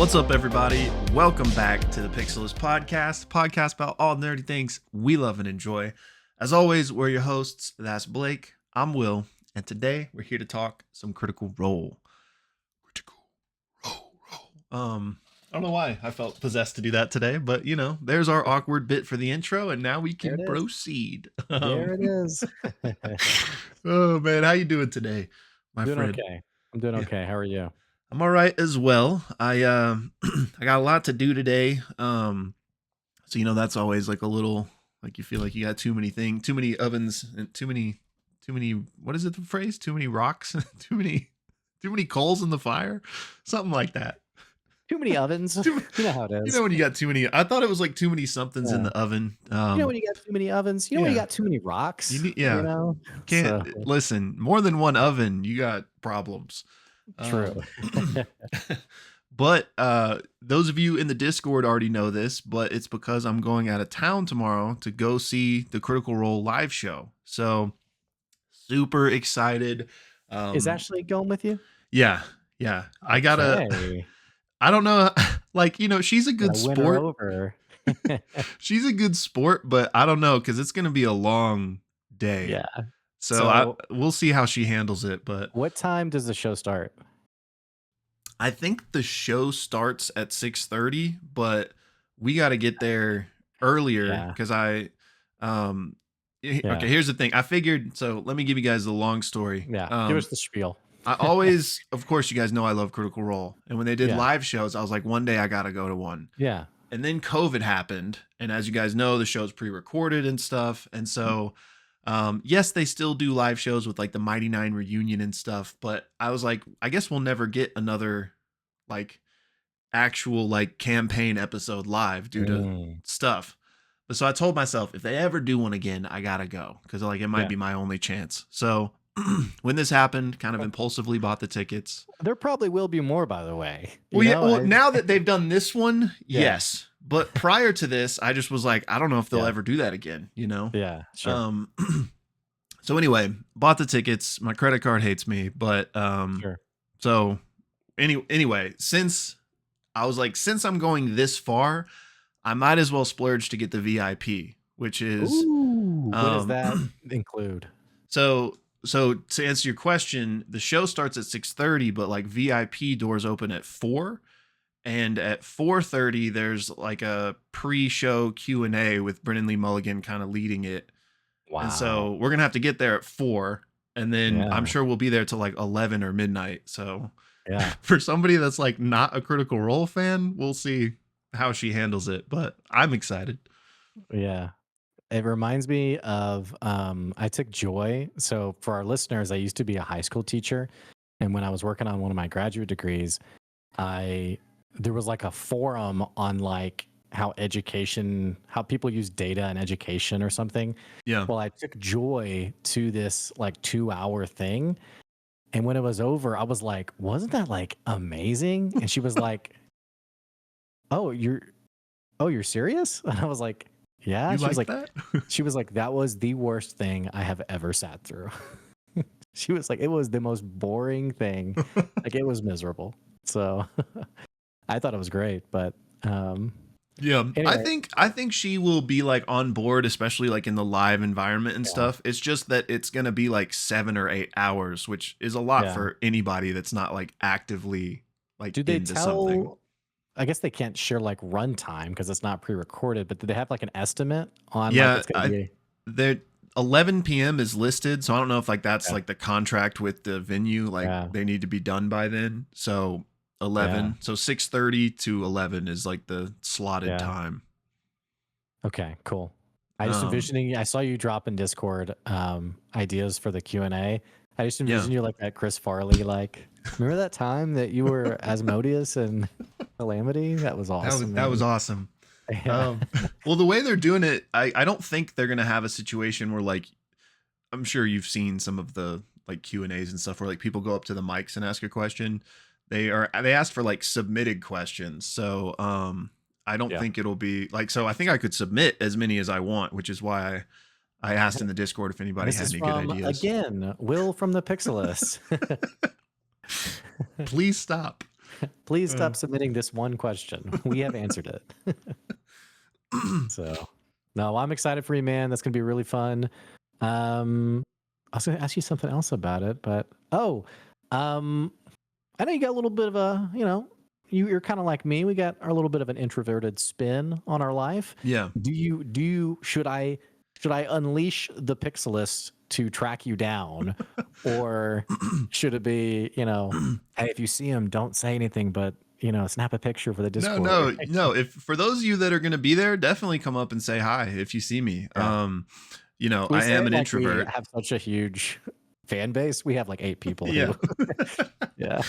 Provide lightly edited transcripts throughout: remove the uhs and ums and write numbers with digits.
What's up, everybody? Welcome back to the Pixelists Podcast, podcast about all nerdy things we love and enjoy. As always, we're your hosts. That's Blake. I'm Will, and today we're here to talk some Critical Role. I don't know why I felt possessed to do that today, but there's our awkward bit for the intro, and now we can proceed. There it is. Oh man, how you doing today, my Doing friend? okay. I'm doing okay. How are you? I'm all right as well. I I got a lot to do today. So that's always like a little like you feel like you got too many ovens, and too many what is it the phrase? Too many rocks, too many coals in the fire, something like that. Too many ovens. You know how it is. When you got too many. I thought it was like too many somethings in the oven. When you got too many ovens. When you got too many rocks. Can't listen. More than one oven, you got problems. True. But those of you in the Discord already know this, but it's because I'm going out of town tomorrow to go see the Critical Role live show. So super excited. Is Ashley going with you? Yeah. I don't know. Like, she's a good sport. She's a good sport, but I don't know, because it's going to be a long day. Yeah. So we'll see how she handles it. But what time does the show start? I think the show starts at 6:30, but we got to get there earlier because Okay, here's the thing. I figured, so let me give you guys the long story. Yeah, give us the spiel. I always, of course, you guys know I love Critical Role. And when they did live shows, I was like, one day I got to go to one. Yeah. And then COVID happened. And as you guys know, the show's pre-recorded and stuff. And so, yes, they still do live shows with like the Mighty Nine reunion and stuff. But I was like, I guess we'll never get another like actual like campaign episode live due to stuff. But so I told myself, if they ever do one again, I got to go. Because like it might be my only chance. So when this happened, kind of impulsively bought the tickets. There probably will be more, by the way. Now that they've done this one, yes. But prior to this, I just was like, I don't know if they'll ever do that again, Yeah, sure. So anyway, bought the tickets. My credit card hates me, but Sure. So anyway, since I'm going this far, I might as well splurge to get the VIP, which is what does that include? So to answer your question, the show starts at 6:30, but like VIP doors open at 4, and at 4:30 there's like a pre-show Q&A with Brennan Lee Mulligan kind of leading it. Wow. And so we're gonna have to get there at 4, and then I'm sure we'll be there till like 11 or midnight. So for somebody that's like not a Critical Role fan, we'll see how she handles it, but I'm excited. Yeah. It reminds me of I took joy. So for our listeners, I used to be a high school teacher, and when I was working on one of my graduate degrees, there was like a forum on like how people use data in education or something. Yeah. Well, I took joy to this like 2-hour thing, and when it was over, I was like, "Wasn't that like amazing?" And she was like, "Oh, you're serious?" And I was like, yeah, you she was like that? She was like, that was the worst thing I have ever sat through. She was like, it was the most boring thing. Like it was miserable. So I thought it was great, but anyway. I think she will be like on board, especially like in the live environment and stuff. It's just that it's going to be like 7 or 8 hours, which is a lot for anybody that's not like actively like into something. I guess they can't share like runtime because it's not pre-recorded, but do they have like an estimate on? They're 11 p.m. is listed, so I don't know if like that's like the contract with the venue, like they need to be done by then. So 11, so 6:30 to 11 is like the slotted time. Okay, cool. I just envisioning. I saw you drop in Discord ideas for the Q&A. I just envision you like that Chris Farley, like, remember that time that you were Asmodeus and Calamity? That was awesome. That was awesome. Well, the way they're doing it, I don't think they're going to have a situation where like, I'm sure you've seen some of the like Q&As and stuff where like people go up to the mics and ask a question. They ask for like submitted questions. So I don't think it'll be like, so I think I could submit as many as I want, which is why I asked in the Discord if anybody had any good ideas. Again, Will from the Pixelists. Please stop. Please stop submitting this one question. We have answered it. So, no, I'm excited for you, man. That's gonna be really fun. I was gonna ask you something else about it, but um, I know you got a little bit of a, you're kind of like me. We got our little bit of an introverted spin on our life. Yeah. Should I unleash the Pixelists to track you down, or should it be, hey, if you see him, don't say anything, but snap a picture for the No, Discord. no, no. If for those of you that are going to be there, definitely come up and say hi if you see me. Yeah. We I say am it an like we introvert. have such a huge fan base. We have like 8 people Yeah. who, yeah,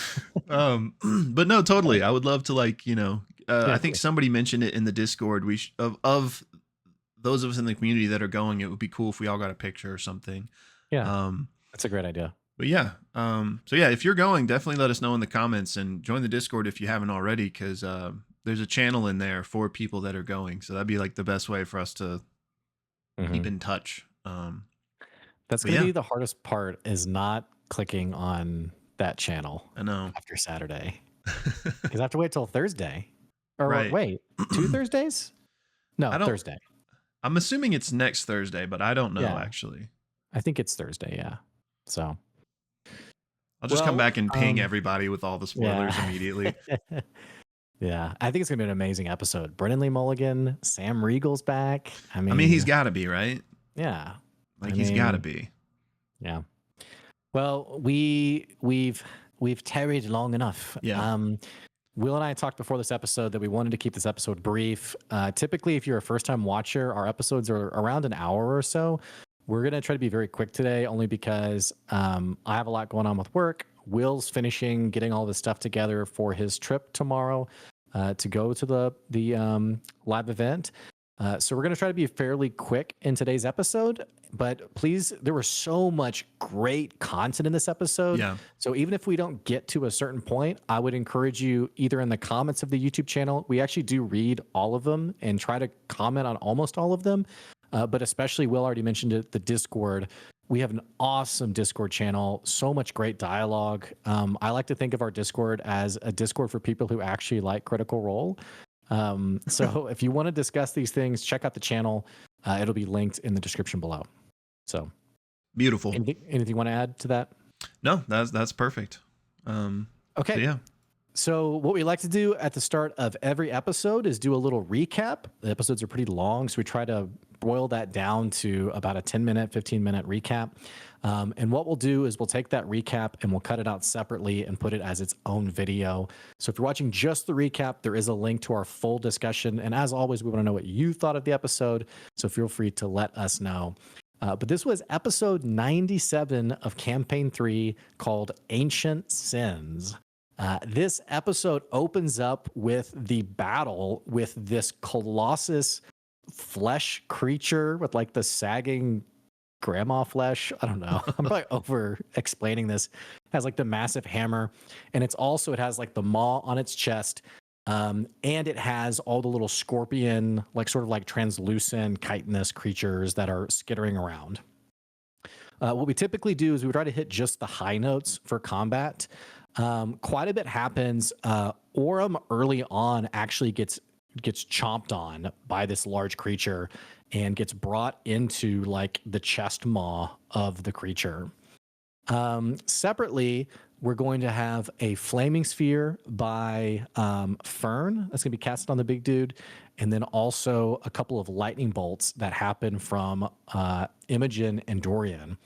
But no, totally. I would love to I yeah, think cool. somebody mentioned it in the Discord. Of those of us in the community that are going, it would be cool if we all got a picture or something. Yeah, Um, that's a great idea. but yeah, so yeah, if you're going, definitely let us know in the comments and join the Discord if you haven't already, because there's a channel in there for people that are going. So that'd be like the best way for us to keep Hmm. in touch. That's But going to yeah, be the hardest part, is not clicking on that channel I know. after Saturday, because I have to wait till Thursday. Or Right. wait, 2 Thursdays? No, I don't. Thursday. I'm assuming it's next Thursday, but I don't know Yeah, actually. I think it's Thursday. Yeah. So, I'll just come well, back and ping everybody with all the spoilers yeah. immediately. Yeah, I think it's gonna be an amazing episode. Brennan Lee Mulligan, Sam Riegel's back. I I mean, he's mean, got to be, right? yeah. I Like he's got to mean, be. yeah. Well, we've tarried long enough. Yeah. Will and I talked before this episode that we wanted to keep this episode brief. Typically, if you're a first-time watcher, our episodes are around an hour or so. We're gonna try to be very quick today, only because I have a lot going on with work. Will's finishing getting all this stuff together for his trip tomorrow to go to the live event. So we're going to try to be fairly quick in today's episode, but please, there was so much great content in this episode. Yeah. So even if we don't get to a certain point, I would encourage you either in the comments of the YouTube channel. We actually do read all of them and try to comment on almost all of them. But especially, Will already mentioned it, the Discord. We have an awesome Discord channel, so much great dialogue. I like to think of our Discord as a Discord for people who actually like Critical Role. So if you want to discuss these things, check out the channel. It'll be linked in the description below. So Beautiful. anything you want to add to that? No, that's perfect. Okay. So yeah. So what we like to do at the start of every episode is do a little recap. The episodes are pretty long, so we try to boil that down to about a 10-minute, 15-minute recap. And what we'll do is we'll take that recap and we'll cut it out separately and put it as its own video. So if you're watching just the recap, there is a link to our full discussion. And as always, we want to know what you thought of the episode, so feel free to let us know. But this was episode 97 of Campaign 3, called Ancient Sins. This episode opens up with the battle with this colossus flesh creature with like the sagging grandma flesh. I don't know. I'm probably over explaining this. It has like the massive hammer, and it has like the maw on its chest. And it has all the little scorpion, like sort of like translucent chitinous creatures that are skittering around. What we typically do is we try to hit just the high notes for combat. Quite a bit happens. Orem early on actually gets chomped on by this large creature and gets brought into like the chest maw of the creature. Separately, we're going to have a flaming sphere by Fern that's going to be casted on the big dude, and then also a couple of lightning bolts that happen from Imogen and Dorian.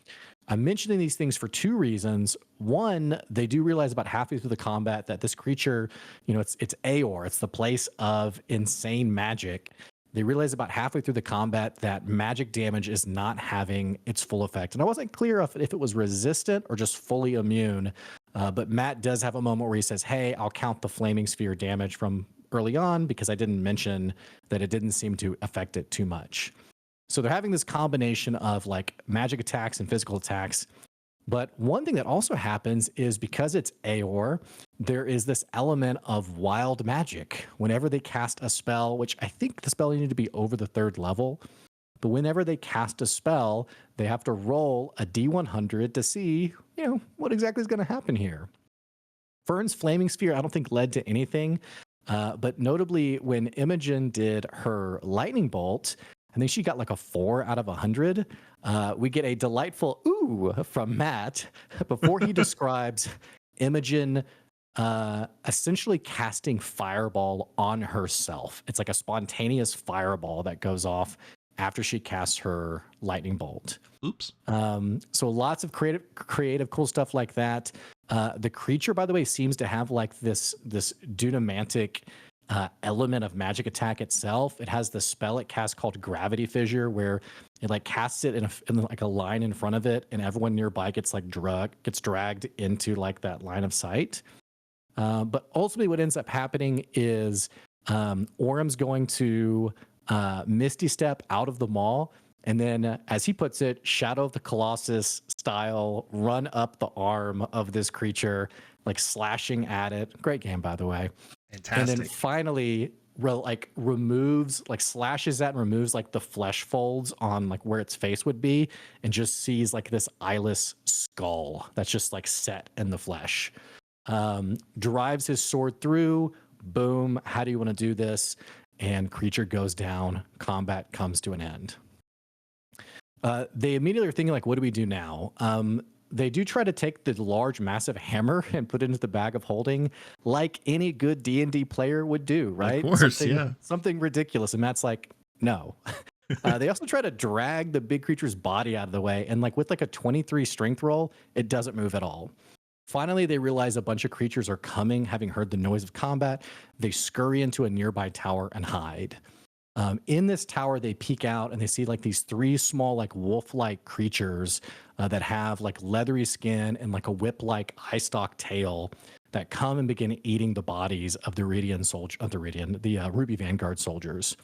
I'm mentioning these things for 2 reasons. One, they do realize about halfway through the combat that this creature, it's Aor, it's the place of insane magic. They realize about halfway through the combat that magic damage is not having its full effect. And I wasn't clear if it was resistant or just fully immune. But Matt does have a moment where he says, hey, I'll count the flaming sphere damage from early on, because I didn't mention that it didn't seem to affect it too much. So they're having this combination of like magic attacks and physical attacks. But one thing that also happens is, because it's Aor, there is this element of wild magic. Whenever they cast a spell, which I think the spell needed to be over the 3rd level, but whenever they cast a spell, they have to roll a D100 to see, what exactly is going to happen here. Fern's flaming sphere, I don't think led to anything. But notably, when Imogen did her lightning bolt, I think she got like a 4 out of 100. We get a delightful ooh from Matt before he describes Imogen essentially casting fireball on herself. It's like a spontaneous fireball that goes off after she casts her lightning bolt. Oops. So lots of creative, cool stuff like that. The creature, by the way, seems to have like this dunamantic element of magic attack itself. It has the spell it casts called Gravity Fissure, where it like casts it in like a line in front of it, and everyone nearby gets like dragged into like that line of sight. But ultimately, what ends up happening is Orem's going to Misty Step out of the mall, and then, as he puts it, Shadow of the Colossus style, run up the arm of this creature, like slashing at it. Great game, by the way. Fantastic. And then finally, slashes at and removes like the flesh folds on like where its face would be, and just sees like this eyeless skull that's just like set in the flesh. Drives his sword through. Boom. How do you want to do this? And creature goes down. Combat comes to an end. They immediately are thinking like, what do we do now? They do try to take the large, massive hammer and put it into the bag of holding, like any good D&D player would do, right? Of course, something ridiculous. And Matt's like, no. They also try to drag the big creature's body out of the way, and like with like a 23 strength roll, it doesn't move at all. Finally, they realize a bunch of creatures are coming, having heard the noise of combat. They scurry into a nearby tower and hide. In this tower, they peek out and they see like these 3 small, like wolf-like creatures that have like leathery skin and like a whip-like eye-stalk tail that come and begin eating the bodies of the Ruby Vanguard soldiers.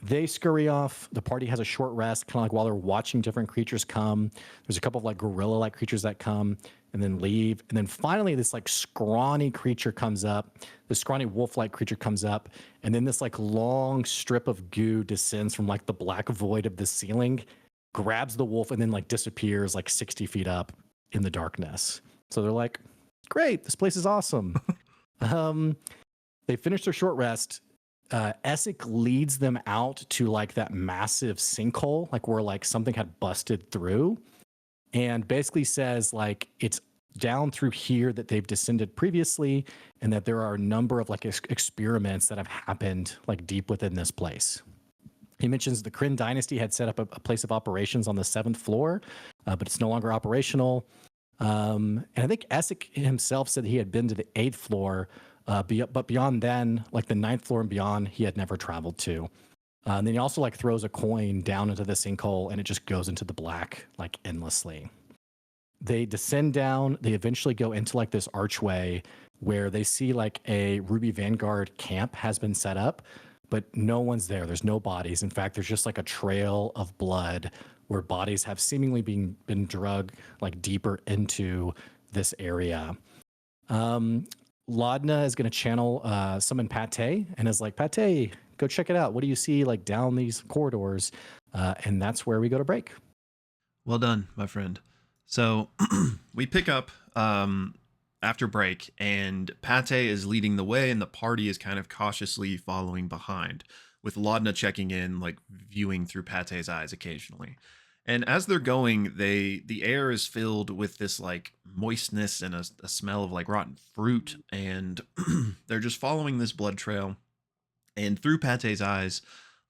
They scurry off. The party has a short rest, kind of like while they're watching different creatures come. There's a couple of like gorilla-like creatures that come and then leave. And then finally, this like scrawny creature comes up. The scrawny wolf-like creature comes up. And then this like long strip of goo descends from like the black void of the ceiling, grabs the wolf, and then like disappears like 60 feet up in the darkness. So they're like, great, this place is awesome. They finish their short rest. Essek leads them out to like that massive sinkhole, like where like something had busted through, and basically says like it's down through here that they've descended previously, and that there are a number of like experiments that have happened like deep within this place. He mentions the Kryn dynasty had set up a place of operations on the 7th floor, but it's no longer operational. And I think Essek himself said he had been to the 8th floor, but beyond then, like the 9th floor and beyond, he had never traveled to. And then he also like throws a coin down into the sinkhole, and it just goes into the black like endlessly. They descend down. They eventually go into like this archway where they see like a Ruby Vanguard camp has been set up, but no one's there. There's no bodies. In fact, there's just like a trail of blood where bodies have seemingly been drugged like deeper into this area. Laudna is going to channel summon Pate and is like, Pate, go check it out. What do you see like down these corridors? And that's where we go to break. Well done, my friend. So we pick up after break, and Pate is leading the way, and the party is kind of cautiously following behind, with Laudna checking in, like viewing through Pate's eyes occasionally. And as they're going, the air is filled with this like moistness and a smell of like rotten fruit, and they're just following this blood trail. And through Pate's eyes,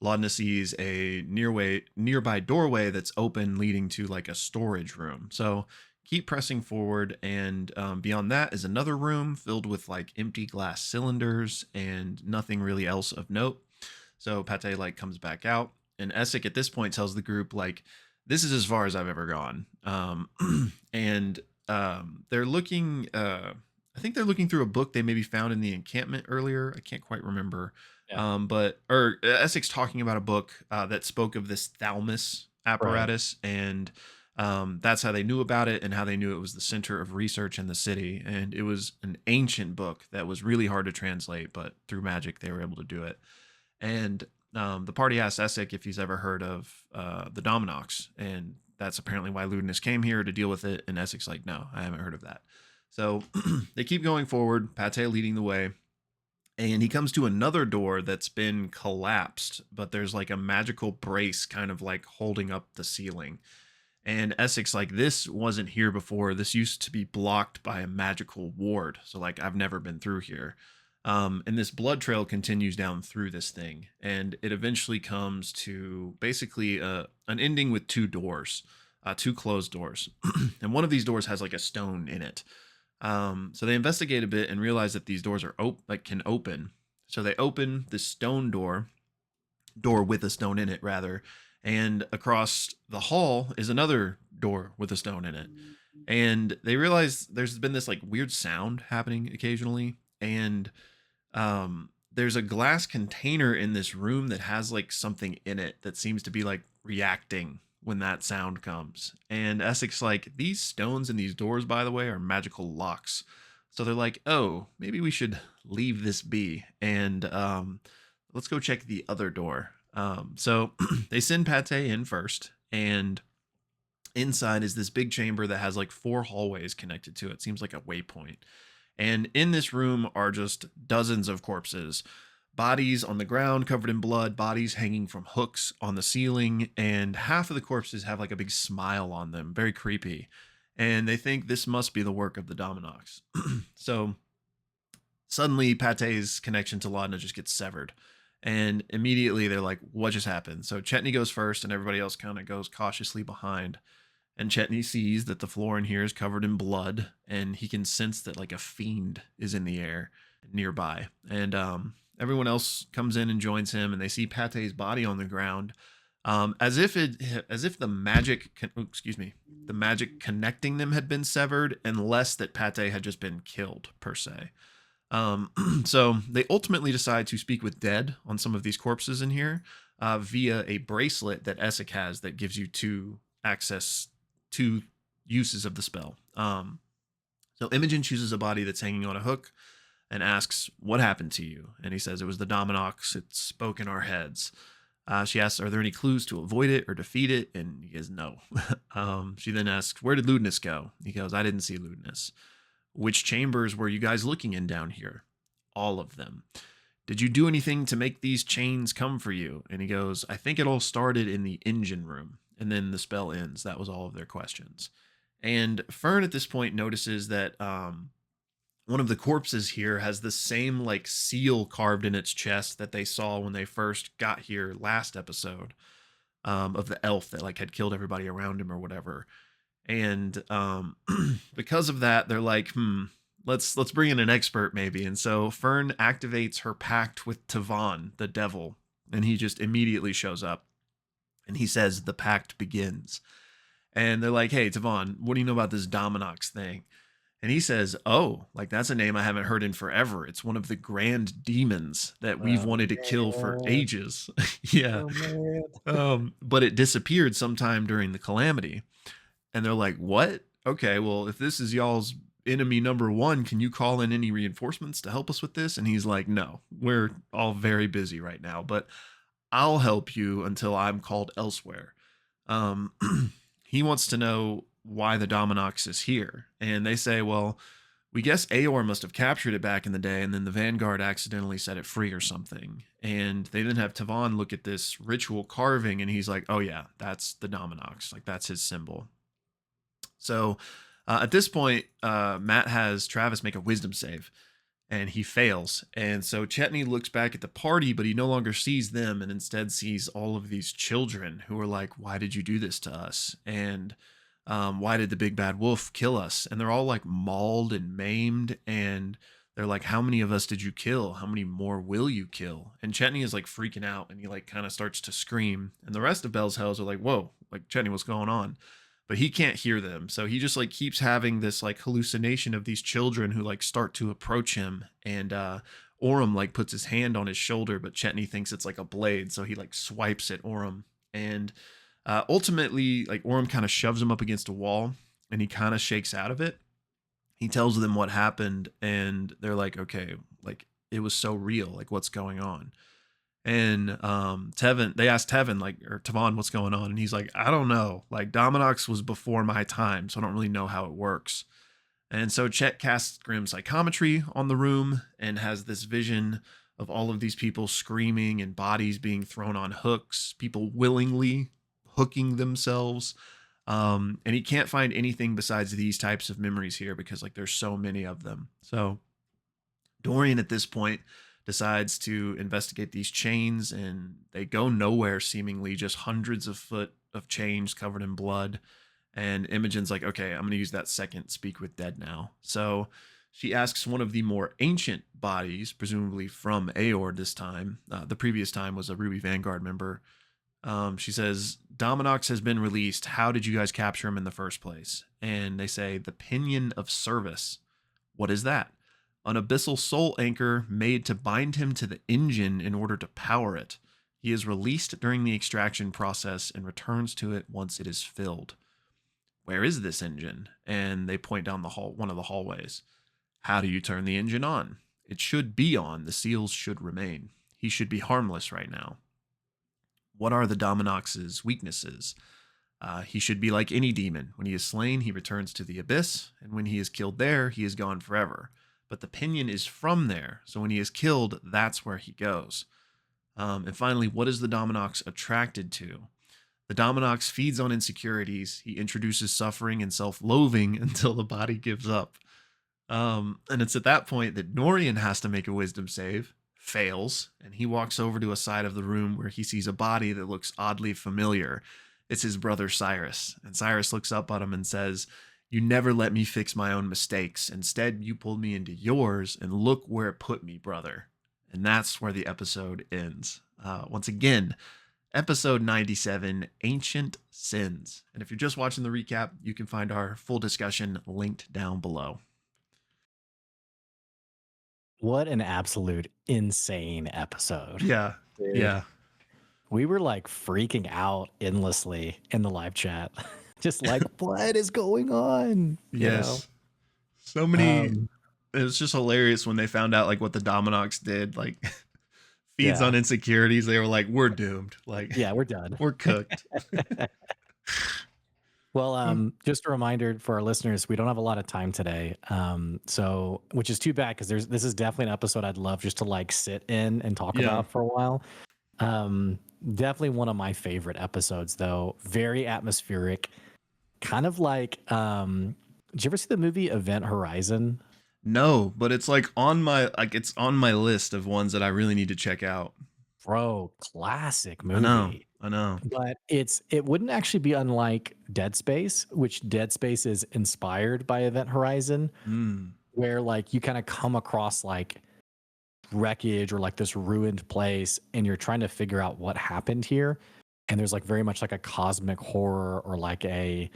Laudna sees a nearby doorway that's open, leading to like a storage room. So keep pressing forward, and beyond that is another room filled with like empty glass cylinders and nothing really else of note. So Pate like comes back out, and Essek at this point tells the group like, this is as far as I've ever gone. And they're looking, I think they're looking through a book they maybe found in the encampment earlier. I can't quite remember. Yeah. Or Essek's talking about a book that spoke of this thalamus apparatus, right. And that's how they knew about it and how they knew it was the center of research in the city. And it was an ancient book that was really hard to translate, but through magic, they were able to do it. And the party asked Essek if he's ever heard of the Dominox, and that's apparently why Ludinus came here to deal with it. And Essek's like, no, I haven't heard of that. So they keep going forward, Pate leading the way, and he comes to another door that's been collapsed, but there's like a magical brace kind of like holding up the ceiling. And Essex, like, this wasn't here before. This used to be blocked by a magical ward. So, like, I've never been through here. And this blood trail continues down through this thing. And it eventually comes to basically an ending with two doors, two closed doors. And one of these doors has like a stone in it. So they investigate a bit and realize that these doors are can open. So they open this stone door with a stone in it rather, and across the hall is another door with a stone in it. And they realize there's been this like weird sound happening occasionally, and there's a glass container in this room that has like something in it that seems to be like reacting when that sound comes. And Essex, like, these stones in these doors, by the way, are magical locks. So they're like, oh, maybe we should leave this be, and let's go check the other door. So they send Pate in first, and inside is this big chamber that has like four hallways connected to it. Seems like a waypoint. And in this room are just dozens of corpses, bodies on the ground covered in blood, bodies hanging from hooks on the ceiling, and half of the corpses have like a big smile on them, very creepy. And they think this must be the work of the Dominox. So suddenly Pate's connection to Laudna just gets severed. And immediately they're like, what just happened? So Chetney goes first and everybody else kind of goes cautiously behind. And Chetney sees that the floor in here is covered in blood, and he can sense that like a fiend is in the air nearby. And everyone else comes in and joins him, and they see Pate's body on the ground, as if the magic, the magic connecting them had been severed, unless that Pate had just been killed per se. So they ultimately decide to speak with dead on some of these corpses in here via a bracelet that Essex has that gives you two uses of the spell. So Imogen chooses a body that's hanging on a hook and asks, what happened to you? And he says, it was the Dominox. It spoke in our heads. She asks, are there any clues to avoid it or defeat it? And he goes, no. She then asks, where did Ludinus go? He goes, I didn't see Ludinus. Which chambers were you guys looking in down here? All of them. Did you do anything to make these chains come for you? And he goes, I think it all started in the engine room. And then the spell ends. That was all of their questions. And Fern at this point notices that one of the corpses here has the same like seal carved in its chest that they saw when they first got here last episode, of the elf that like had killed everybody around him or whatever. And because of that, they're like, let's bring in an expert maybe. And so Fern activates her pact with Tavon, the devil, and he just immediately shows up. And he says the pact begins. And they're like, hey, Tavon, what do you know about this Dominox thing? And he says, oh, like that's a name I haven't heard in forever. It's one of the grand demons that we've wanted to kill for ages. Yeah. But it disappeared sometime during the calamity. And they're like, what? Okay, well, if this is y'all's enemy number one, can you call in any reinforcements to help us with this? And he's like, no, we're all very busy right now, but I'll help you until I'm called elsewhere. He wants to know why the Dominox is here. And they say, well, we guess Aor must have captured it back in the day, and then the Vanguard accidentally set it free or something. And they then have Tavon look at this ritual carving, and he's like, oh yeah, that's the Dominox. Like, that's his symbol. So at this point, Matt has Travis make a wisdom save, and he fails. And so Chetney looks back at the party, but he no longer sees them and instead sees all of these children who are like, why did you do this to us? And why did the big bad wolf kill us? And they're all like mauled and maimed. And they're like, how many of us did you kill? How many more will you kill? And Chetney is like freaking out, and he like kind of starts to scream. And the rest of Bell's Hells are like, whoa, like Chetney, what's going on? But he can't hear them. So he just like keeps having this like hallucination of these children who like start to approach him. And Orem like puts his hand on his shoulder, but Chetney thinks it's like a blade. So he like swipes at Orem. And ultimately, like Orem kind of shoves him up against a wall, and he kind of shakes out of it. He tells them what happened, and they're like, okay, like it was so real. Like, what's going on? And they asked Tevin, like, or Tavon, what's going on? And he's like, I don't know. Like, Dominox was before my time, so I don't really know how it works. And so Chet casts grim psychometry on the room and has this vision of all of these people screaming and bodies being thrown on hooks, people willingly hooking themselves. And he can't find anything besides these types of memories here because like there's so many of them. So Dorian at this point decides to investigate these chains and they go nowhere seemingly, just hundreds of foot of chains covered in blood. And Imogen's like, okay, I'm going to use that second speak with dead now. So she asks one of the more ancient bodies, presumably from Aor this time. The previous time was a Ruby Vanguard member. She says, Dominox has been released. How did you guys capture him in the first place? And they say, the Pinion of Service. What is that? An abyssal soul anchor made to bind him to the engine in order to power it. He is released during the extraction process and returns to it once it is filled. Where is this engine? And they point down the hall, one of the hallways. How do you turn the engine on? It should be on. The seals should remain. He should be harmless right now. What are the Dominox's weaknesses? He should be like any demon. When he is slain, he returns to the abyss, and when he is killed there, he is gone forever. But the pinion is from there, so when he is killed, that's where he goes. And finally, what is the Dominox attracted to? The Dominox feeds on insecurities. He introduces suffering and self-loathing until the body gives up. And it's at that point that Dorian has to make a wisdom save, fails, and he walks over to a side of the room where he sees a body that looks oddly familiar. It's his brother Cyrus. And Cyrus looks up at him and says, you never let me fix my own mistakes. Instead, you pulled me into yours, and look where it put me, brother. And that's where the episode ends. Once again, episode 97, Ancient Sins. And if you're just watching the recap, you can find our full discussion linked down below. What an absolute insane episode. Yeah. Dude. Yeah. We were like freaking out endlessly in the live chat. Just like, what is going on? Yes. So many. It was just hilarious when they found out like what the Dominox did, like feeds on insecurities. They were like, we're doomed. Like, yeah, we're done. We're cooked. Well, just a reminder for our listeners, we don't have a lot of time today. So, which is too bad because this is definitely an episode I'd love just to like sit in and talk about for a while. Definitely one of my favorite episodes though. Very atmospheric. Kind of like, did you ever see the movie Event Horizon? No, but it's like it's on my list of ones that I really need to check out. Bro, classic movie. I know. But it wouldn't actually be unlike Dead Space, which Dead Space is inspired by Event Horizon, where like you kind of come across like wreckage or like this ruined place and you're trying to figure out what happened here. And there's like very much like a cosmic horror or like a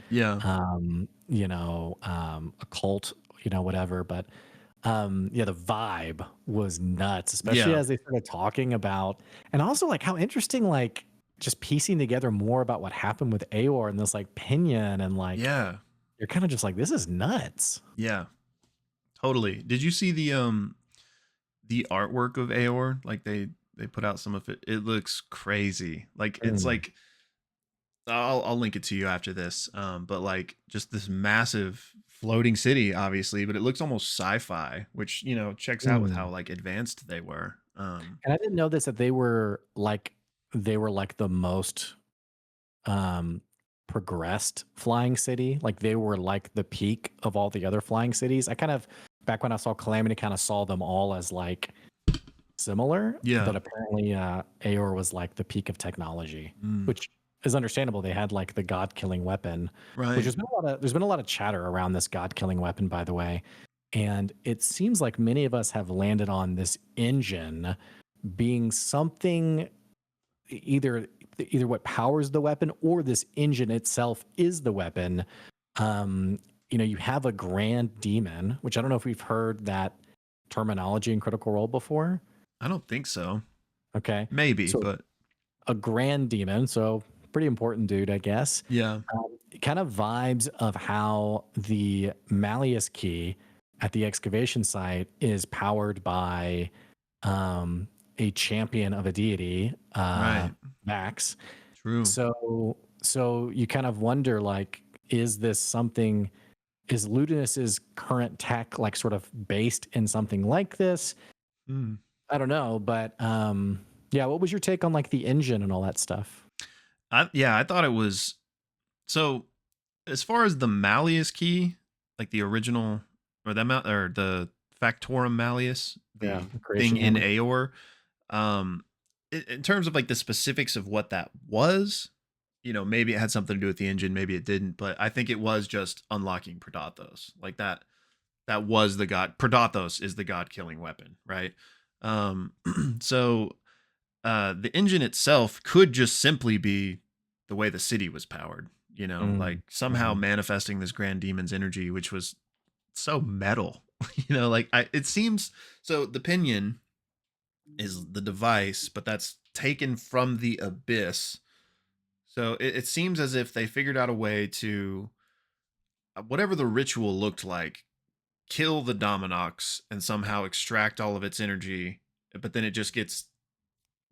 occult, whatever. But the vibe was nuts, especially as they started talking about, and also like how interesting, like just piecing together more about what happened with Aor and this like pinion and like, you're kind of just like, this is nuts. Yeah, totally. Did you see the artwork of Aor? Like they put out some of it. It looks crazy. Like it's like, I'll link it to you after this. But like just this massive floating city, obviously, but it looks almost sci-fi, which checks out with how like advanced they were. And I didn't know this, that they were like the most progressed flying city. Like they were like the peak of all the other flying cities. I kind of, back when I saw Calamity, kind of saw them all as like similar. But apparently Aor was like the peak of technology, which is understandable. They had like the god-killing weapon, right? Which there's been a lot of chatter around this god-killing weapon, by the way. And it seems like many of us have landed on this engine being something, either what powers the weapon or this engine itself is the weapon. You have a grand demon, which I don't know if we've heard that terminology in Critical Role before. I don't think so. Okay. Maybe, but a grand demon. So pretty important dude, I guess. Yeah. Kind of vibes of how the Malleus key at the excavation site is powered by a champion of a deity, Max. True. So you kind of wonder, like, is this is Ludinus's current tech like sort of based in something like this? Mm. I don't know, but yeah, what was your take on like the engine and all that stuff? I thought it was so. As far as the Malleus key, like the original or or the Factorum Malleus, Yeah, the the thing creation in hammer. Aeor, um, in terms of like the specifics of what that was, maybe it had something to do with the engine, maybe it didn't, but I think it was just unlocking Predathos. Like that was the god. Predathos is the god killing weapon, right? Um, so the engine itself could just simply be the way the city was powered, like Mm, somehow mhm, manifesting this grand demon's energy, which was so metal. Like it seems. So the pinion is the device, but that's taken from the abyss. So it seems as if they figured out a way to whatever the ritual looked like, kill the Dominox and somehow extract all of its energy, but then it just gets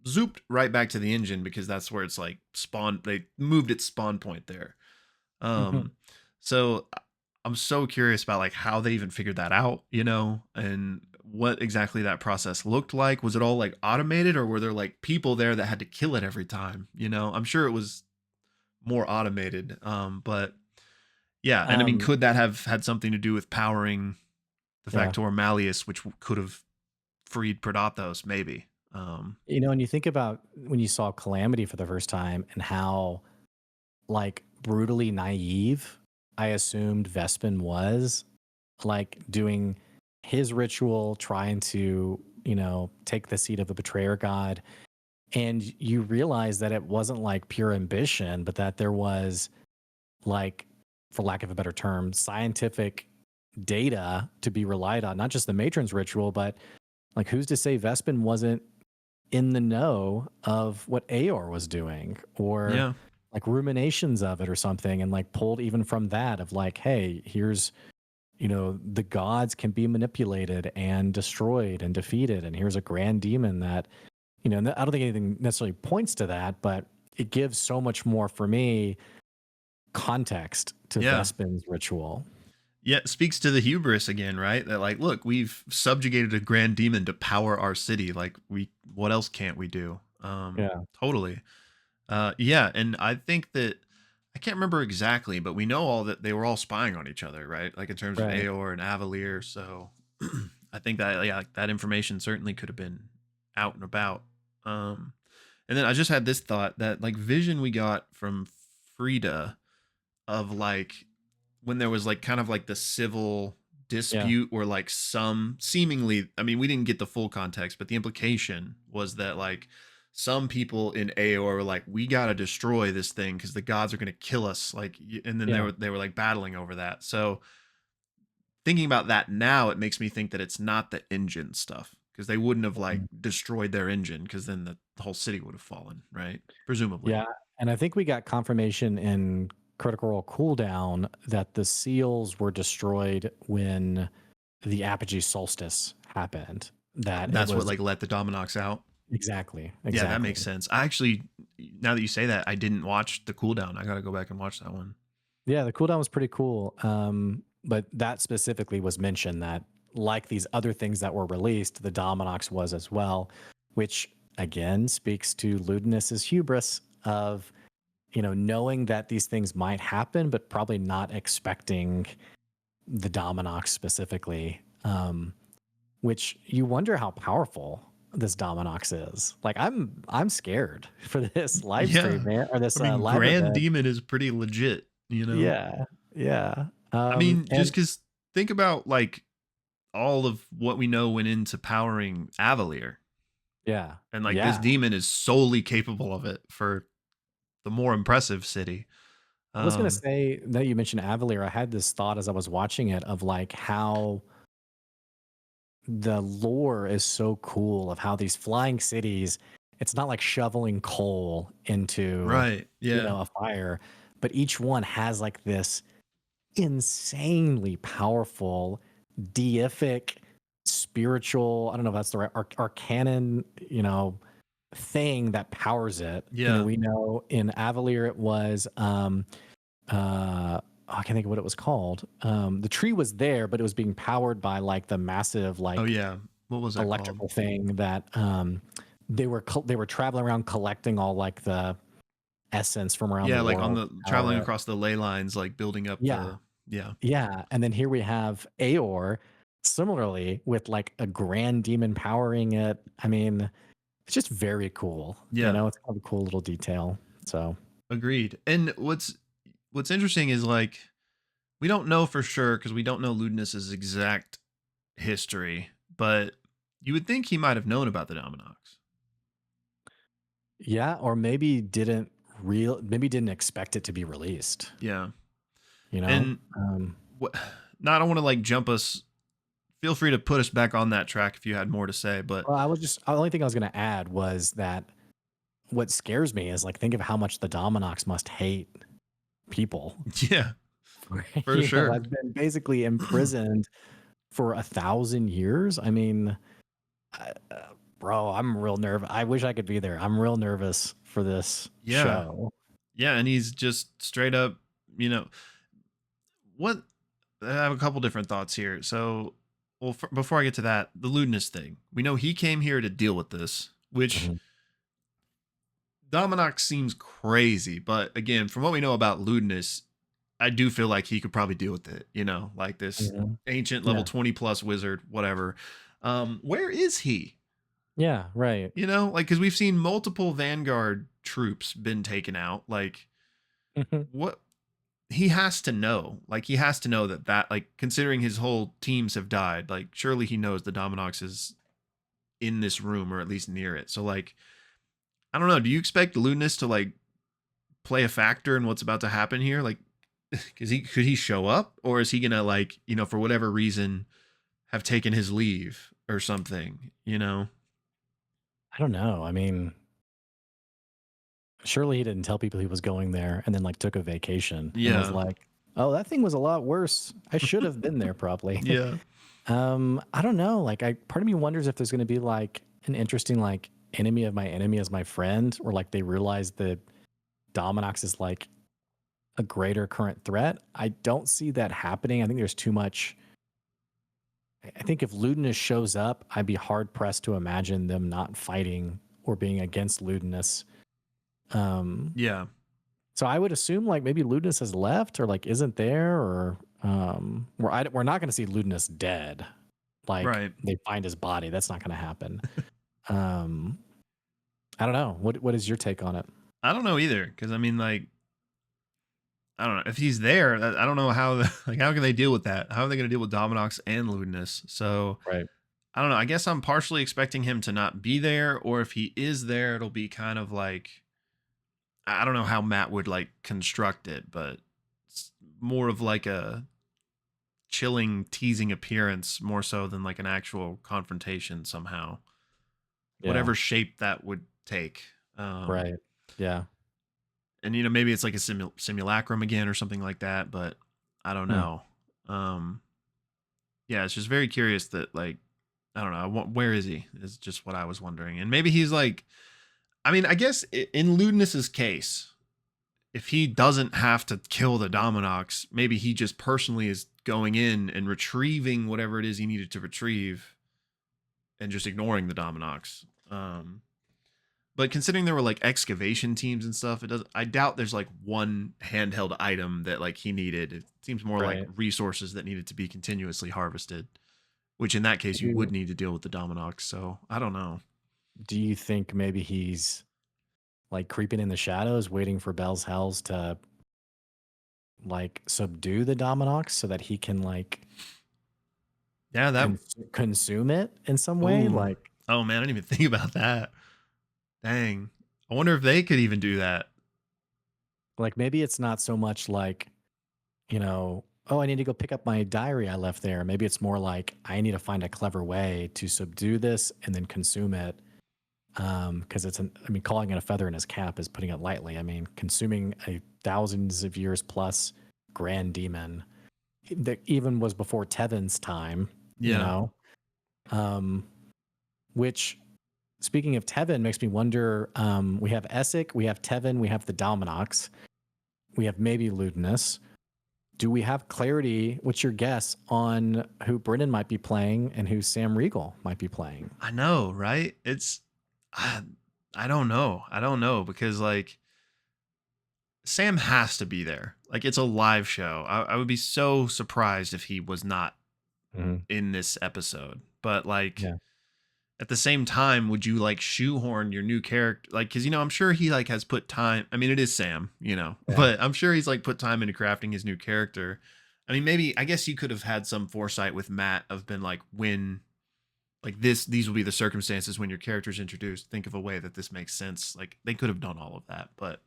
zooped right back to the engine because that's where it's like spawn. They moved its spawn point there. mhm, So I'm so curious about like how they even figured that out, and what exactly that process looked like. Was it all like automated, or were there like people there that had to kill it every time? I'm sure it was more automated. But yeah, and I mean, um, could that have had something to do with powering the yeah. Factor Malleus, which could have freed Predathos? Maybe. And you think about when you saw Calamity for the first time and how like brutally naive I assumed Vespin was, like doing his ritual, trying to, take the seat of a betrayer god. And you realize that it wasn't like pure ambition, but that there was like, for lack of a better term, scientific data to be relied on, not just the matron's ritual, but like who's to say Vespin wasn't in the know of what Aor was doing or Yeah. like ruminations of it or something and like pulled even from that of like, hey, here's, the gods can be manipulated and destroyed and defeated. And here's a grand demon that, and I don't think anything necessarily points to that, but it gives so much more for me context to Yeah. Vespin's ritual. Yeah, it speaks to the hubris again, right? That like, look, we've subjugated a grand demon to power our city. Like, what else can't we do? Yeah. Totally. Yeah, and I think that I can't remember exactly, but we know all that they were all spying on each other, right? Like in terms of Right. Aor and Avalier. So I think that yeah, like, that information certainly could have been out and about. Um, and then I just had this thought that like vision we got from Frida of like when there was like kind of like the civil Yeah. dispute or like some seemingly, I mean, we didn't get the full context, but the implication was that like some people in Aor were like, we gotta destroy this thing because the gods are gonna kill us. Like, and then Yeah. they were like battling over that. So thinking about that now, it makes me think that it's not the engine stuff because they wouldn't have like Mm. destroyed their engine because then the whole city would have fallen, right? Presumably. Yeah. And I think we got confirmation in Critical Role Cooldown that the seals were destroyed when the Apogee Solstice happened. That it That's what was like let the Dominox out. exactly, Yeah, that exactly. makes sense. I actually, now that you say that, I didn't watch the cooldown. I got to go back and watch that one. Yeah, the cooldown was pretty cool. But that specifically was mentioned that, like these other things that were released, the Dominox was as well, which again speaks to Ludinus's hubris of, knowing that these things might happen, but probably not expecting the Dominox specifically. Which you wonder how powerful this Dominox is. Like I'm scared for this live stream, Yeah. man, or I this mean, live Grand event. Demon is pretty legit. Yeah, yeah. I mean, just And because think about like all of what we know went into powering Avalier. yeah, And like this yeah. demon is solely capable of it for the more impressive city. I was gonna Um, say that you mentioned Avalier. I had this thought as I was watching it of like how the lore is so cool of how these flying cities, it's not like shoveling coal into, right. Yeah. a fire, but each one has like this insanely powerful, deific, spiritual, I don't know if that's the right arcanon, thing that powers it. Yeah. We know in Avalier it was uh I can't think of what it was called. The tree was there, but it was being powered by like the massive Oh like yeah. What was that called? electrical thing that they were traveling around collecting all like the essence from around the Yeah, like on world the to power traveling it. across the ley lines, like building up Yeah, the yeah. yeah. And then here we have Aor, similarly with like a grand demon powering it. I mean, it's just very cool. You Yeah. know, it's kind of a cool little detail. So Agreed. And what's interesting is like we don't know for sure because we don't know Ludinus's exact history, but you would think he might have known about the Dominox. yeah, or maybe didn't expect it to be released. Yeah. You know, And what now I don't want to like jump us. Feel free to put us back on that track if you had more to say, but well, the only thing I was going to add was that what scares me is like think of how much the Dominox must hate people. yeah, for You know, sure. I've been basically imprisoned for 1,000 years. I mean, bro, I'm real nervous. I wish I could be there. I'm real nervous for this Yeah. show. Yeah, and he's just straight up, you know, what I have a couple different thoughts here. So, well, before I get to that, the Ludinus thing. We know he came here to deal with this, which Mhm, Dominox seems crazy, but again, from what we know about Ludinus, I do feel like he could probably deal with it, you know, like this mhm. ancient level Yeah, 20 plus wizard, whatever. Where is he? yeah, right. You know, like cuz we've seen multiple Vanguard troops been taken out. Like Mhm. what he has to know. Like he has to know that like considering his whole teams have died, like surely he knows the Dominox is in this room or at least near it. So like I don't know, do you expect Ludinus to like play a factor in what's about to happen here? Like could he show up or is he going to like, you know, for whatever reason have taken his leave or something, you know? I don't know. I mean, surely he didn't tell people he was going there and then like took a vacation and was Yeah. like, "Oh, that thing was a lot worse. I should have been there probably." Yeah. I don't know. Like I part of me wonders if there's going to be like an interesting like enemy of my enemy as my friend or like they realize that Dominox is like a greater current threat. I don't see that happening. I think there's too much. I think if Ludinus shows up, I'd be hard pressed to imagine them not fighting or being against Ludinus. Um, Yeah. so I would assume like maybe Ludinus has left or like isn't there or we're not going to see Ludinus dead. Like Right. they find his body. That's not going to happen. Um, I don't know. What is your take on it? I don't know either cuz I mean like I don't know if he's there. I don't know how like how can they deal with that? How are they going to deal with Dominox and Ludinus? So Right. I don't know. I guess I'm partially expecting him to not be there, or if he is there, it'll be kind of like I don't know how Matt would like construct it, but it's more of like a chilling, teasing appearance more so than like an actual confrontation somehow. Yeah. Whatever shape that would take. Right. Yeah. And you know maybe it's like a simulacrum again or something like that, but I don't Hmm. know. Um, yeah, it's just very curious that like I don't know where is he is just what I was wondering, and maybe he's like I mean I guess in Ludinus's case, if he doesn't have to kill the Dominox, maybe he just personally is going in and retrieving whatever it is he needed to retrieve and just ignoring the Dominox. But considering there were like excavation teams and stuff, it does I doubt there's like one handheld item that like he needed. It seems more like Right. resources that needed to be continuously harvested, which in that case you would need to deal with the Dominox. So I don't know. Do you think maybe he's like creeping in the shadows, waiting for Bell's Hells to like subdue the Dominox so that he can like Yeah, that consume it in some way? ooh. Like, Oh man, I didn't even think about that. Dang. I wonder if they could even do that. maybe it's not so much like, you know, oh, I need to go pick up my diary I left there. Maybe it's more like I need to find a clever way to subdue this and then consume it. Because I mean, calling it a feather in his cap is putting it lightly. I mean, consuming a thousands of years plus grand demon that even was before Tevin's time, you Yeah. know, um, which speaking of Tevin makes me wonder, we have Essek, we have Tevin, we have the Dominox, we have maybe Ludinus. do we have clarity? What's your guess on who Brennan might be playing and who Sam Riegel might be playing? I know, right? I, I don't know. I don't know because like Sam has to be there. Like it's a live show. I would be so surprised if he was not Mhm. in this episode. But like Yeah. at the same time, would you like shoehorn your new character? Like, because I'm sure he like has put time. I mean, it is Sam, Yeah. but I'm sure he's like put time into crafting his new character. I mean, maybe I guess you could have had some foresight with Matt of been like when like these will be the circumstances when your character's introduced. Think of a way that this makes sense. Like they could have done all of that, but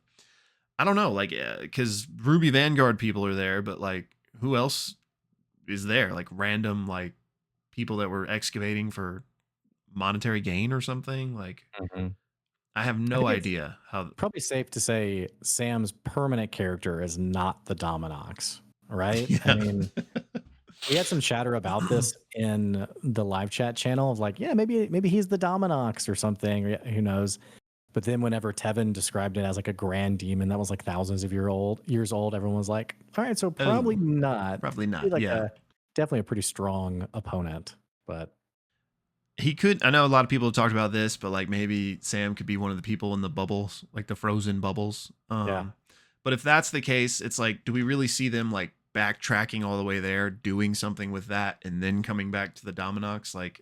I don't know. Like because Ruby Vanguard people are there, but like who else is there? Like random like people that were excavating for monetary gain or something. Like Mhm. I have I no think it's idea how. probably safe to say Sam's permanent character is not the Dominox, right? I Yeah. mean, we had some chatter about this in the live chat channel of like, yeah, maybe he's the Dominox or something. Or who knows? But then whenever Tevin described it as like a grand demon that was like thousands of years old, everyone was like, all right, so probably Oh, not. probably Be not. like Yeah. a definitely a pretty strong opponent. But He could. I know a lot of people have talked about this, but like maybe Sam could be one of the people in the bubbles, like the frozen bubbles. yeah. But if that's the case, it's like, do we really see them like backtracking all the way there, doing something with that, and then coming back to the Dominox? Like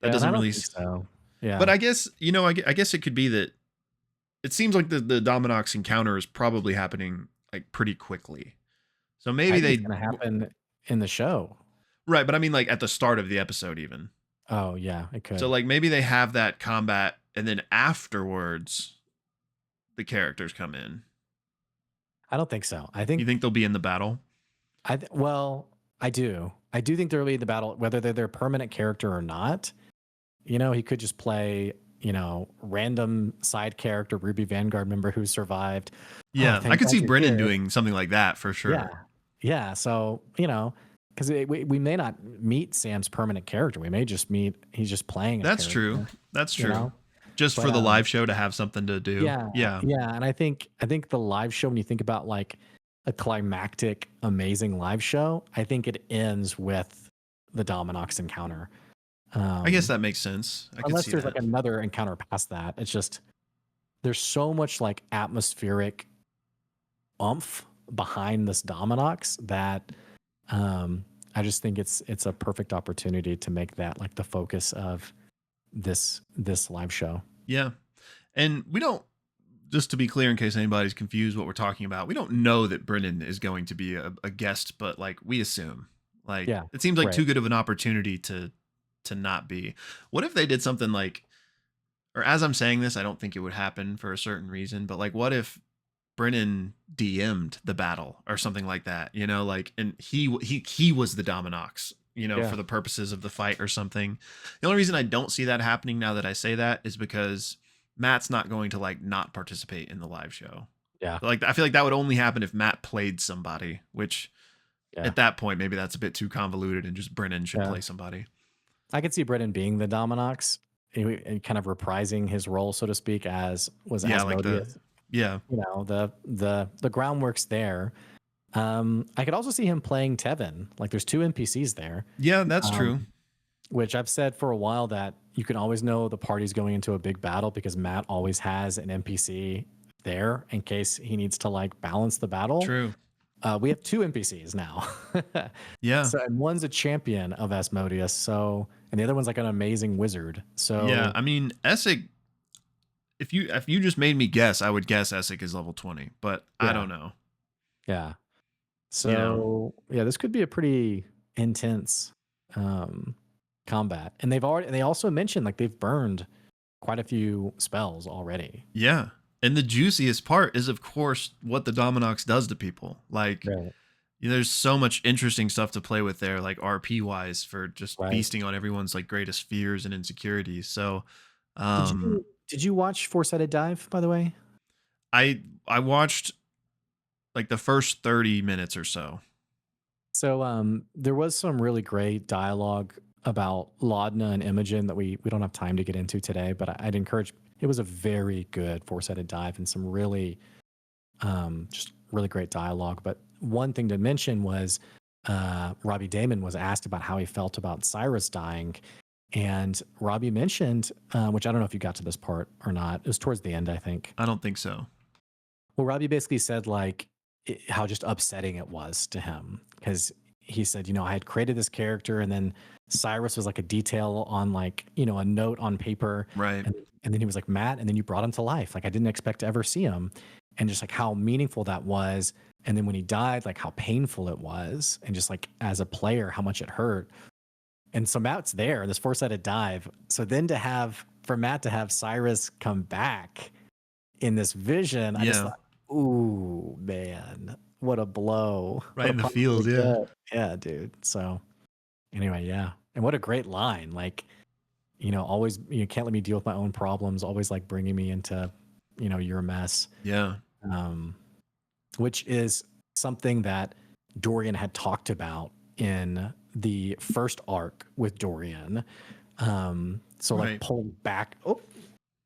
that Yeah, and I doesn't don't really. think so. But Yeah. I guess I guess it could be that it seems like the Dominox encounter is probably happening like pretty quickly. So I maybe think it's they gonna happen in the show. right, but I mean like at the start of the episode even. Oh yeah, it So could. like maybe they have that combat and then afterwards the characters come in. I don't think so. You think they'll be in the battle? Well, I do. I do think they'll lead the battle, whether they're their permanent character or not. He could just play, random side character, Ruby Vanguard member who survived. Oh, Yeah, I thank could God see you're Brennan here. doing something like that for Yeah. sure. Yeah. So, because we may not meet Sam's permanent character. We may just meet, he's just playing a That's true. character, That's you true. know? Just But for the live show to have something to do. yeah, Yeah. yeah. And I think the live show, when you think about like a climactic, amazing live show, I think it ends with the Dominox encounter. I guess Um, that makes sense. I could unless see there's like that. another encounter past that. It's just there's so much like atmospheric oomph behind this Dominox that I just think it's a perfect opportunity to make that like the focus of this live show. Yeah. And we don't, just to be clear, in case anybody's confused what we're talking about, we don't know that Brennan is going to be a guest, but like we assume. Like Yeah, it seems like right. too good of an opportunity to not be. What if they did something like, or as I'm saying this, I don't think it would happen for a certain reason, but like what if Brennan DM'd the battle or something like that, like and he was the Dominox, Yeah, for the purposes of the fight or something. The only reason I don't see that happening now that I say that is because Matt's not going to like not participate in the live show. yeah, Like I feel like that would only happen if Matt played somebody, which yeah, at that point maybe that's a bit too convoluted and just Brennan should yeah. play somebody. I could see Brennan being the Dominox and kind of reprising his role, so to speak, as was Yeah, like Asmodeus. yeah. The groundwork's there. I could also see him playing Tevin. Like there's two NPCs there, Yeah, that's um, true. which I've said for a while that you can always know the party's going into a big battle because Matt always has an NPC there in case he needs to like balance the battle. True. We have two NPCs now. Yeah. So and one's a champion of Asmodeus, and the other one's like an amazing wizard. Yeah, So I mean, Essek, if you just made me guess, I would guess Essek is level 20, but I yeah, don't know. yeah. You know. So yeah, this could be a pretty intense um combat. And they also mentioned like they've burned quite a few spells already. Yeah. And the juiciest part is of course what the Dominox does to people. Like Right. there's so much interesting stuff to play with there, like RP wise for just Right. feasting on everyone's like greatest fears and insecurities. So Did you watch Four Sided Dive, by the way? I watched like the first 30 minutes or so. So there was some really great dialogue about Laudna and Imogen that we don't have time to get into today, but I'd encourage it was a very good four-sided dive and some really just really great dialogue. But one thing to mention was Robbie Damon was asked about how he felt about Cyrus dying. And Robbie mentioned, which I don't know if you got to this part or not. It was towards the end, I think. I don't think so. Well, Robbie basically said how just upsetting it was to him, because he said, I had created this character, and then Cyrus was like a detail on a note on paper, Right. and then he was like, Matt, and then you brought him to life. Like I didn't expect to ever see him, and just like how meaningful that was. And then when he died, like how painful it was, and just like as a player, how much it hurt. And so Matt's there, this four-sided dive. So then for Matt to have Cyrus come back in this vision, I just Yeah. thought, ooh, man, what a blow. Right What a in the punch feels, to yeah. get. Yeah, dude. So anyway, yeah. And what a great line. Like, always, you can't let me deal with my own problems, always like bringing me into, your mess. Yeah. Which is something that Dorian had talked about in the first arc with Dorian. So Right. like pulling back,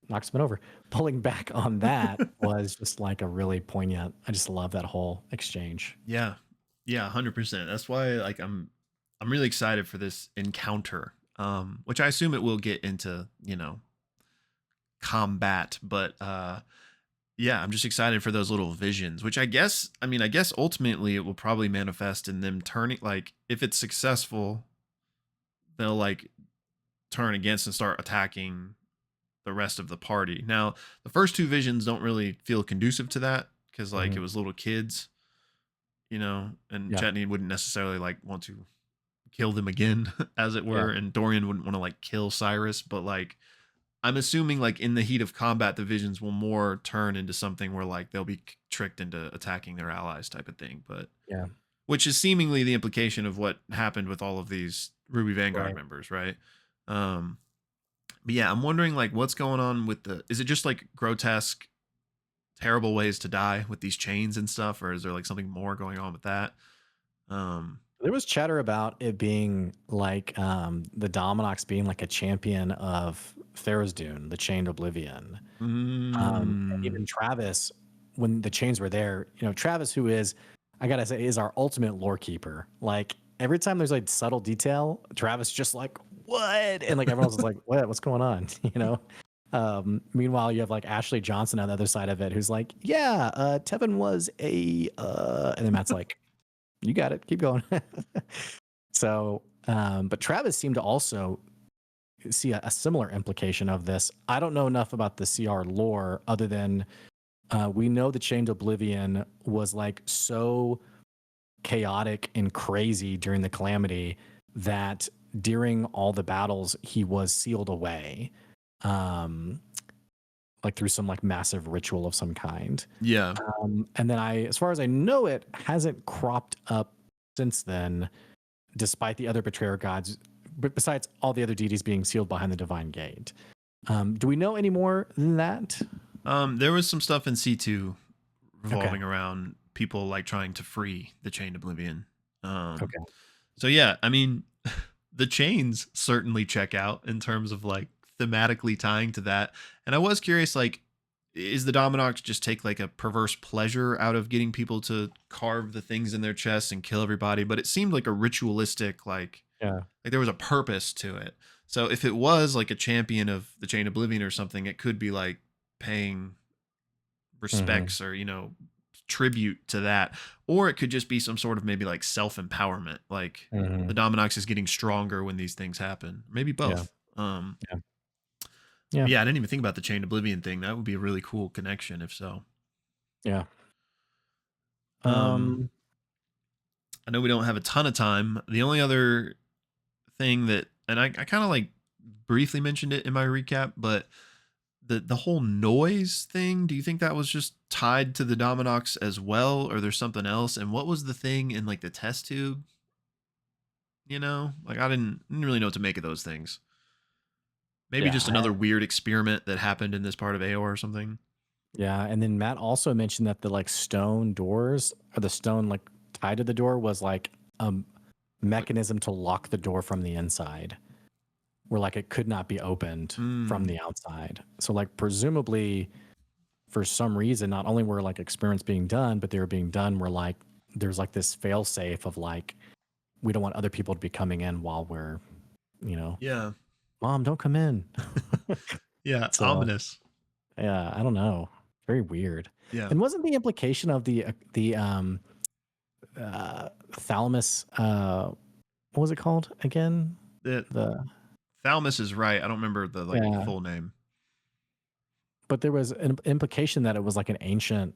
knocks him over. Pulling back on that was just like a really poignant. I just love that whole exchange. Yeah. Yeah, 100%. That's why like I'm really excited for this encounter. Which I assume it will get into, combat, but yeah, I'm just excited for those little visions, which I guess ultimately it will probably manifest in them turning, like if it's successful, they'll like turn against and start attacking the rest of the party. Now, the first two visions don't really feel conducive to that because like it was little kids, and Yeah. Chetney wouldn't necessarily like want to kill them again, as it were, and Dorian wouldn't want to like kill Cyrus, but like I'm assuming like in the heat of combat, the visions will more turn into something where like they'll be tricked into attacking their allies type of thing. But Yeah. which is seemingly the implication of what happened with all of these Ruby Vanguard Right. members, right? But yeah, I'm wondering like what's going on with is it just like grotesque, terrible ways to die with these chains and stuff, or is there like something more going on with that? There was chatter about it being like the Dominox being like a champion of Tharizdun, the Chained Oblivion. And even Travis, when the chains were there, Travis, who is, I gotta say, is our ultimate lore keeper. Like every time there's like subtle detail, Travis just like, what? And like everyone's just like, what's going on? Meanwhile, you have like Ashley Johnson on the other side of it, who's like, yeah, Tevin was and then Matt's like, you got it, keep going. So, but Travis seemed to also see a similar implication of this. I don't know enough about the CR lore other than we know the Chained Oblivion was like so chaotic and crazy during the Calamity that during all the battles he was sealed away, like through some like massive ritual of some kind. Yeah. And then as far as I know, it hasn't cropped up since then, despite the other betrayer gods, but besides all the other deities being sealed behind the divine gate. Do we know any more than that? There was some stuff in C2 revolving around people like trying to free the Chained Oblivion. So yeah, I mean, the chains certainly check out in terms of like thematically tying to that. And I was curious, like, is the Dominox just take like a perverse pleasure out of getting people to carve the things in their chests and kill everybody? But it seemed like a ritualistic, like there was a purpose to it. So if it was like a champion of the Chain Oblivion or something, it could be like paying respects or tribute to that, or it could just be some sort of maybe like self-empowerment, like the Dominox is getting stronger when these things happen, maybe both. Yeah, I didn't even think about the Chain Oblivion thing. That would be a really cool connection if so. I know we don't have a ton of time. The only other thing that, and I kind of like briefly mentioned it in my recap, but the whole noise thing, do you think that was just tied to the Dominox as well, or there's something else? And what was the thing in like the test tube? Like I didn't really know what to make of those things. Maybe just another weird experiment that happened in this part of AOR or something. Yeah, and then Matt also mentioned that the like stone doors, or the stone like tied to the door, was like a mechanism to lock the door from the inside, where like it could not be opened from the outside. So like presumably for some reason, not only were like experiments being done, but they were being done where like there's like this fail safe of like, we don't want other people to be coming in while we're, Yeah. Mom, don't come in. Yeah. So Ominous. yeah, I don't know. Very weird. Yeah. And wasn't the implication of the thalamus, what was it called again? The The Thalamus is right. I don't remember the like Yeah, full name. but there was an implication that it was like an ancient.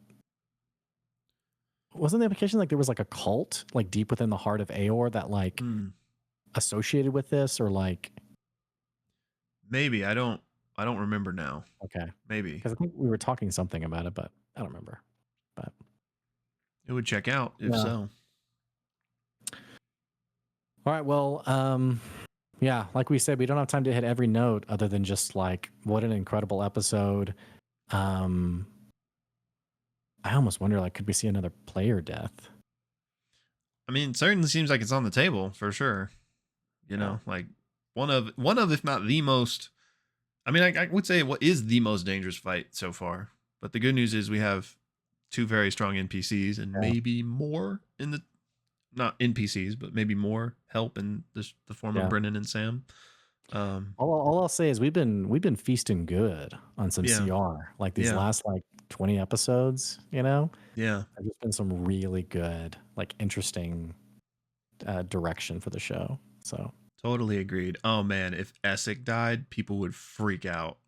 Wasn't the implication like there was like a cult like deep within the heart of Aor that like Hmm. associated with this, or like, Maybe. I don't remember now. okay, Maybe. because I think we were talking something about it, but I don't remember. But It would check out if yeah. so. All right. Well, yeah, like we said, we don't have time to hit every note other than just like what an incredible episode. Um, I almost wonder, like, could we see another player death? I mean, it certainly seems like it's on the table for sure. Yeah. Like one of if not the most. I mean, I would say what is the most dangerous fight so far. But the good news is we have two very strong NPCs and Yeah. maybe more in the not NPCs, but maybe more help in the form of Yeah. Brennan and Sam. All I'll say is we've been feasting good on some Yeah. CR. Like these Yeah. last like 20 episodes, Yeah. have just been some really good, like interesting direction for the show. So Totally agreed. Oh man, if Essek died, people would freak out.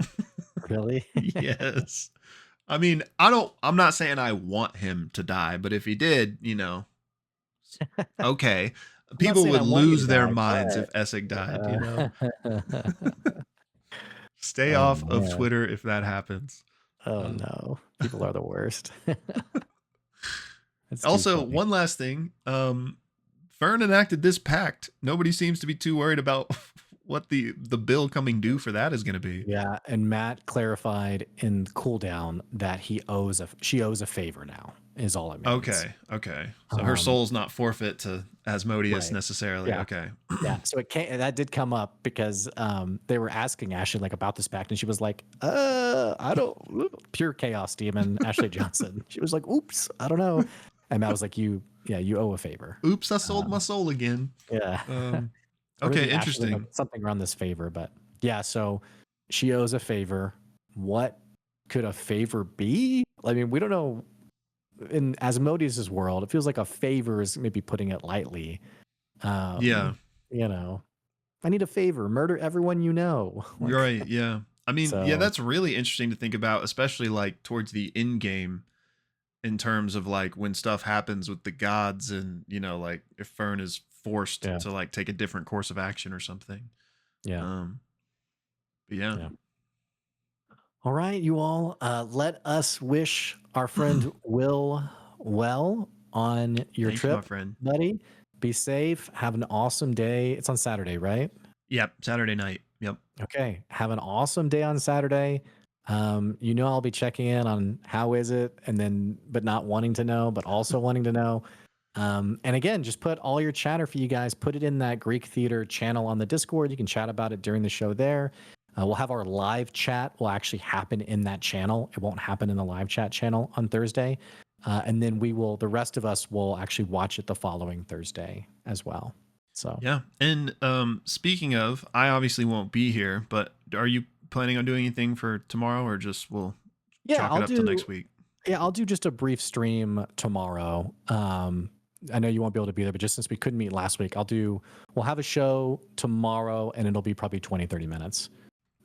really, Yes. I mean, I'm not saying I want him to die, but if he did, okay. I'm not People saying I would want you to lose their die, minds but if Essek died. Stay oh off of man, Twitter if that happens. oh Um, no, people are the worst. That's too Also, funny. one last thing. Fern enacted this pact. Nobody seems to be too worried about what the bill coming due for that is going to be. Yeah, and Matt clarified in cooldown that she owes a favor now. Is all it means. Okay. So her soul's not forfeit to Asmodeus Right. necessarily. Yeah. Okay. Yeah. So that did come up because they were asking Ashley like about this pact, and she was like, I don't pure chaos demon, Ashley Johnson. She was like, oops, I don't know. And Matt was like, you owe a favor. Oops, I sold my soul again. Yeah. Or Okay, maybe Ashley interesting. something around this favor, but yeah, so she owes a favor. What could a favor be? I mean, we don't know. In Asmodeus' world, it feels like a favor is maybe putting it lightly. Yeah. I need a favor. Murder everyone you know. Like, Right, yeah. I mean, yeah, so that's really interesting to think about, especially like towards the end game in terms of like when stuff happens with the gods and, like if Fern is forced yeah, to like take a different course of action or something. yeah, But yeah. yeah. All right, you all. Let us wish our friend Will well on your Thank you, my trip, friend. buddy. Be safe. Have an awesome day. It's on Saturday, right? Yep, Saturday night. Yep. Okay. Have an awesome day on Saturday. I'll be checking in on how is it, and then but not wanting to know, but also wanting to know. And again, just put all your chatter for you guys. Put it in that Greek theater channel on the Discord. You can chat about it during the show there. We'll have our live chat will actually happen in that channel. It won't happen in the live chat channel on Thursday. And then the rest of us will actually watch it the following Thursday as well. So Yeah. And speaking of, I obviously won't be here, but are you planning on doing anything for tomorrow or just we'll yeah, chalk it up till next week? Yeah, I'll do just a brief stream tomorrow. I know you won't be able to be there, but just since we couldn't meet last week, we'll have a show tomorrow and it'll be probably 20, 30 minutes.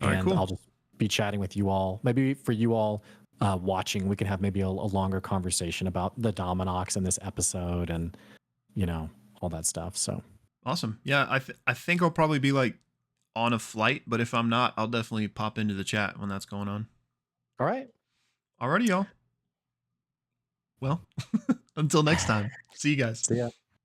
All right, And cool. I'll just be chatting with you all. Maybe for you all watching, we can have maybe a longer conversation about the Dominox in this episode and, all that stuff. So Awesome. Yeah, I think I'll probably be like on a flight, but if I'm not, I'll definitely pop into the chat when that's going on. all right. Alrighty, y'all. Well, until next time. See you guys. See ya.